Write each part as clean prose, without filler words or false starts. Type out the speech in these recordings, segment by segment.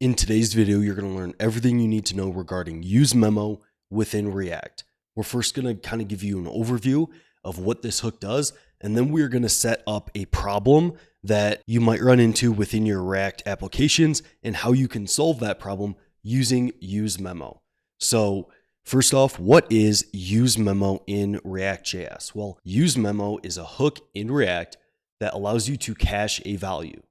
In today's video, you're going to learn everything you need to know regarding useMemo within React. We're first going to kind of give you an overview of what this hook does, and then we're going to set up a problem that you might run into within your React applications and how you can solve that problem using useMemo. So first off, what is useMemo in React.js? Well, useMemo is a hook in React that allows you to cache a value.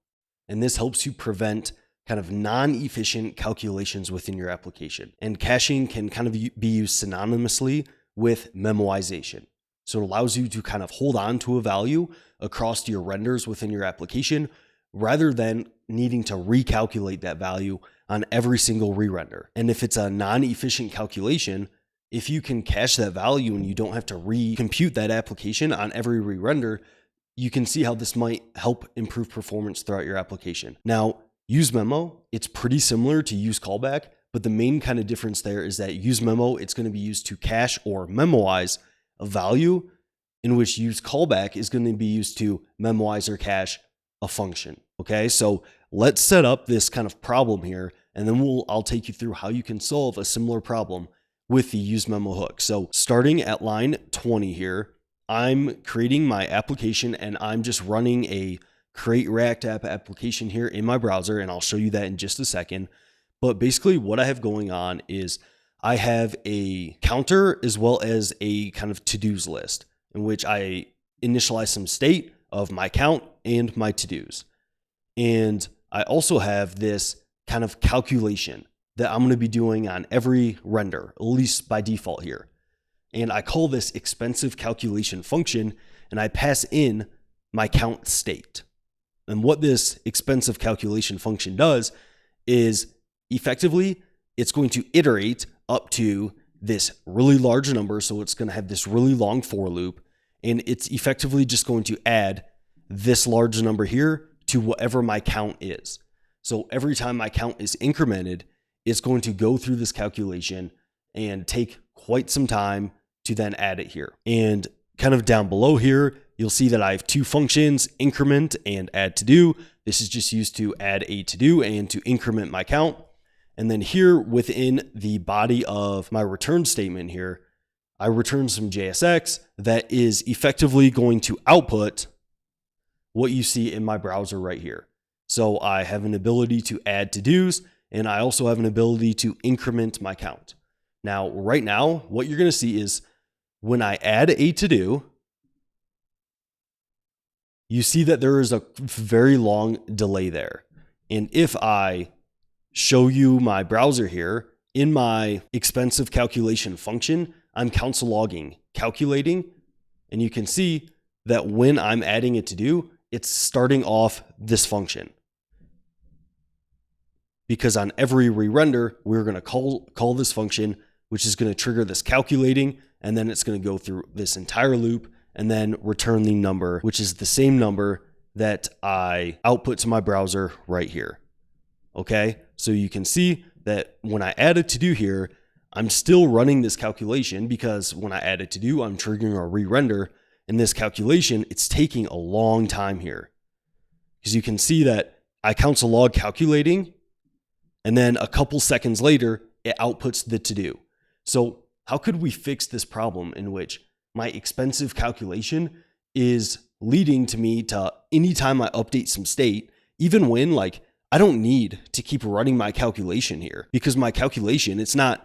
And this helps you prevent kind of non-efficient calculations within your application. And caching can kind of be used synonymously with memoization. So it allows you to kind of hold on to a value across your renders within your application rather than needing to recalculate that value on every single re-render. And if it's a non-efficient calculation, if you can cache that value and you don't have to recompute that application on every re-render, you can see how this might help improve performance throughout your application. Now, useMemo, it's pretty similar to useCallback, but the main kind of difference there is that useMemo, it's going to be used to cache or memoize a value, in which useCallback is going to be used to memoize or cache a function. Okay, so let's set up this kind of problem here, and then I'll take you through how you can solve a similar problem with the useMemo hook. So starting at line 20 here, I'm creating my application and I'm just running a create React app application here in my browser, and I'll show you that in just a second. But basically what I have going on is I have a counter as well as a kind of to-dos list in which I initialize some state of my count and my to-dos. And I also have this kind of calculation that I'm going to be doing on every render, at least by default here. And I call this expensive calculation function, and I pass in my count state. And what this expensive calculation function does is effectively, it's going to iterate up to this really large number. So it's going to have this really long for loop, and it's effectively just going to add this large number here to whatever my count is. So every time my count is incremented, it's going to go through this calculation and take quite some time to then add it here. And kind of down below here, you'll see that I have two functions, increment and add to do. This is just used to add a to do and to increment my count. And then here within the body of my return statement here, I return some JSX that is effectively going to output what you see in my browser right here. So I have an ability to add to dos, and I also have an ability to increment my count. Now, right now, what you're going to see is when I add a to do, you see that there is a very long delay there. And if I show you my browser here, in my expensive calculation function, I'm console logging, calculating, and you can see that when I'm adding it to do, it's starting off this function. Because on every re-render, we're going to call this function, which is going to trigger this calculating, and then it's going to go through this entire loop and then return the number, which is the same number that I output to my browser right here. Okay, so you can see that when I add a to-do here, I'm still running this calculation because when I add a to-do, I'm triggering a re-render. In this calculation, it's taking a long time here. Because you can see that I console log calculating, and then a couple seconds later, it outputs the to-do. So how could we fix this problem in which my expensive calculation is leading to me to anytime I update some state, even when like I don't need to keep running my calculation here because my calculation, it's not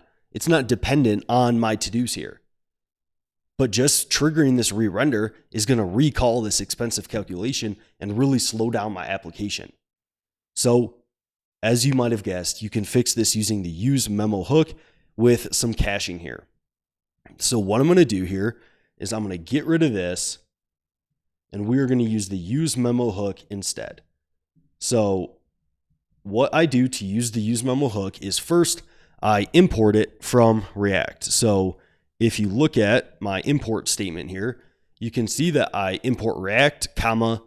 dependent on my to-dos here. But just triggering this re-render is going to recall this expensive calculation and really slow down my application. So as you might have guessed, you can fix this using the useMemo hook with some caching here. So what I'm going to do here is I'm going to get rid of this, and we're going to use the useMemo hook instead. So what I do to use the useMemo hook is first I import it from React. So if you look at my import statement here, you can see that I import React, comma,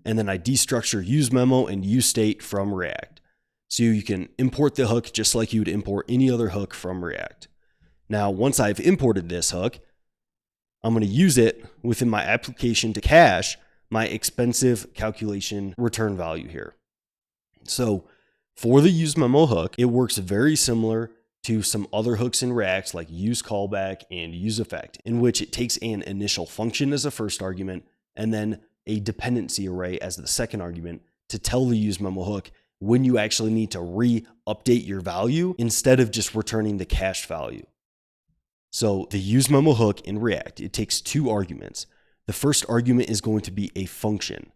and then I destructure useMemo and useState from React. So you can import the hook just like you would import any other hook from React. Now, once I've imported this hook, I'm going to use it within my application to cache my expensive calculation return value here. So For the useMemo hook, it works very similar to some other hooks in React like useCallback and useEffect, in which it takes an initial function as a first argument and then a dependency array as the second argument to tell the useMemo hook when you actually need to re-update your value instead of just returning the cached value. So the useMemo hook in React, it takes two arguments. The first argument is going to be a function.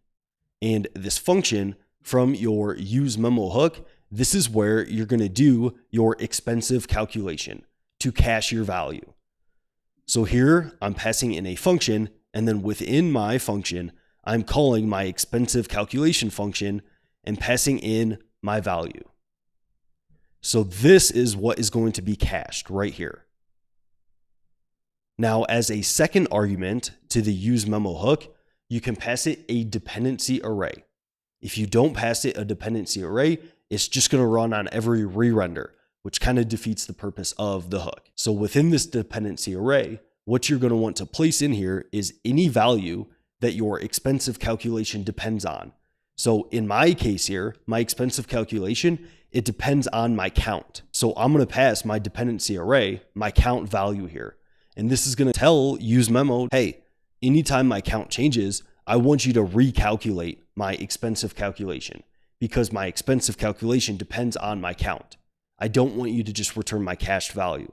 And this function from your useMemo hook, this is where you're going to do your expensive calculation to cache your value. So here I'm passing in a function, and then within my function, I'm calling my expensive calculation function and passing in my value. So this is what is going to be cached right here. Now, as a second argument to the useMemo hook, you can pass it a dependency array. If you don't pass it a dependency array, it's just going to run on every re-render, which kind of defeats the purpose of the hook. So within this dependency array, what you're going to want to place in here is any value that your expensive calculation depends on. So in my case here, my expensive calculation, it depends on my count. So I'm going to pass my dependency array, my count value here. And this is going to tell useMemo, hey, anytime my count changes, I want you to recalculate my expensive calculation because my expensive calculation depends on my count. I don't want you to just return my cached value.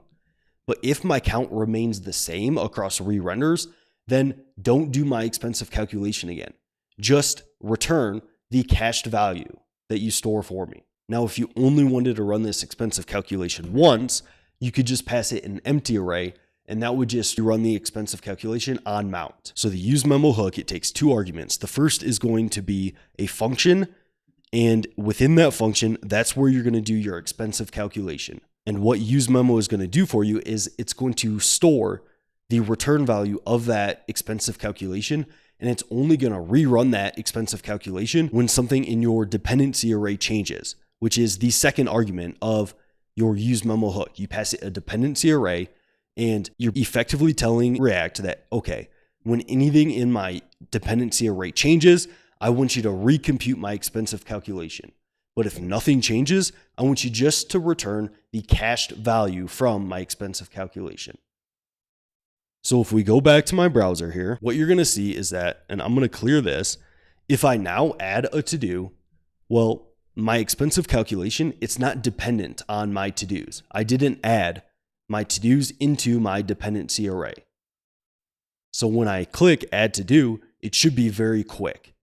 But if my count remains the same across re-renders, then don't do my expensive calculation again. Just return the cached value that you store for me. Now, if you only wanted to run this expensive calculation once, you could just pass it an empty array, and that would just run the expensive calculation on mount. So the useMemo hook, it takes two arguments. The first is going to be a function, and within that function, that's where you're going to do your expensive calculation. And what useMemo is going to do for you is it's going to store the return value of that expensive calculation, and it's only going to rerun that expensive calculation when something in your dependency array changes, which is the second argument of your useMemo hook. You pass it a dependency array, and you're effectively telling React that, okay, when anything in my dependency array changes, I want you to recompute my expensive calculation. But if nothing changes, I want you just to return the cached value from my expensive calculation. So if we go back to my browser here, what you're going to see is that, and I'm going to clear this, if I now add a to-do, well, my expensive calculation, it's not dependent on my to-dos. I didn't add my to-dos into my dependency array. So when I click add to-do, it should be very quick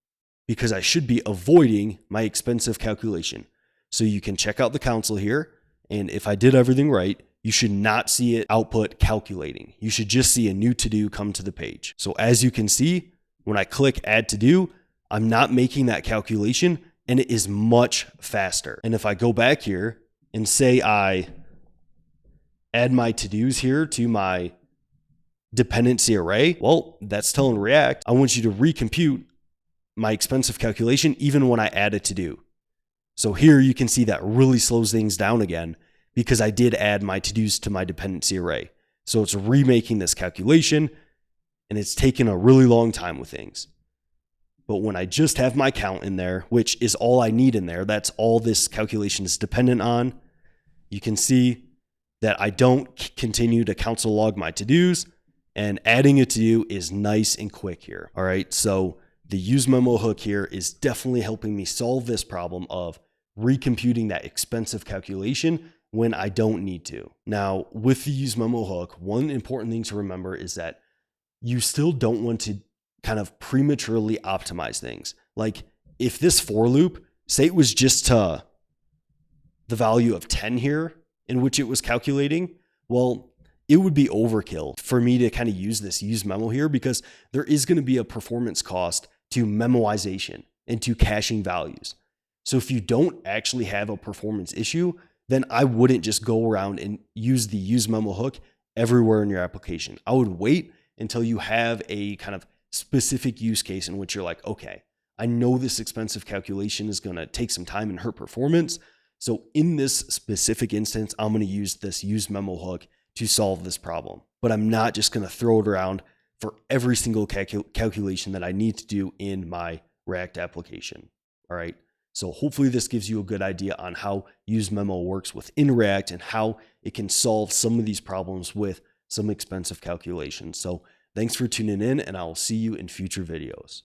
because I should be avoiding my expensive calculation. So you can check out the console here, and if I did everything right, you should not see it output calculating. You should just see a new to-do come to the page. So as you can see, when I click add to-do, I'm not making that calculation, and it is much faster. And if I go back here and say I add my to-dos here to my dependency array, well, that's telling React, I want you to recompute my expensive calculation even when I add a to-do. So here you can see that really slows things down again because I did add my to-dos to my dependency array. So it's remaking this calculation, and it's taken a really long time with things. But when I just have my count in there, which is all I need in there, that's all this calculation is dependent on, you can see that I don't continue to console log my to-dos, and adding a to-do is nice and quick here. All right, so the useMemo hook here is definitely helping me solve this problem of recomputing that expensive calculation when I don't need to. Now, with the useMemo hook, one important thing to remember is that you still don't want to kind of prematurely optimize things. Like if this for loop, say it was just to the value of 10 here in which it was calculating, well, it would be overkill for me to kind of use this useMemo here because there is going to be a performance cost to memoization and to caching values. So if you don't actually have a performance issue, then I wouldn't just go around and use the useMemo hook everywhere in your application. I would wait until you have a kind of specific use case in which you're like, okay, I know this expensive calculation is going to take some time and hurt performance. So in this specific instance, I'm going to use this useMemo hook to solve this problem. But I'm not just going to throw it around for every single calculation that I need to do in my React application. All right. So hopefully this gives you a good idea on how useMemo works within React and how it can solve some of these problems with some expensive calculations. So thanks for tuning in, and I will see you in future videos.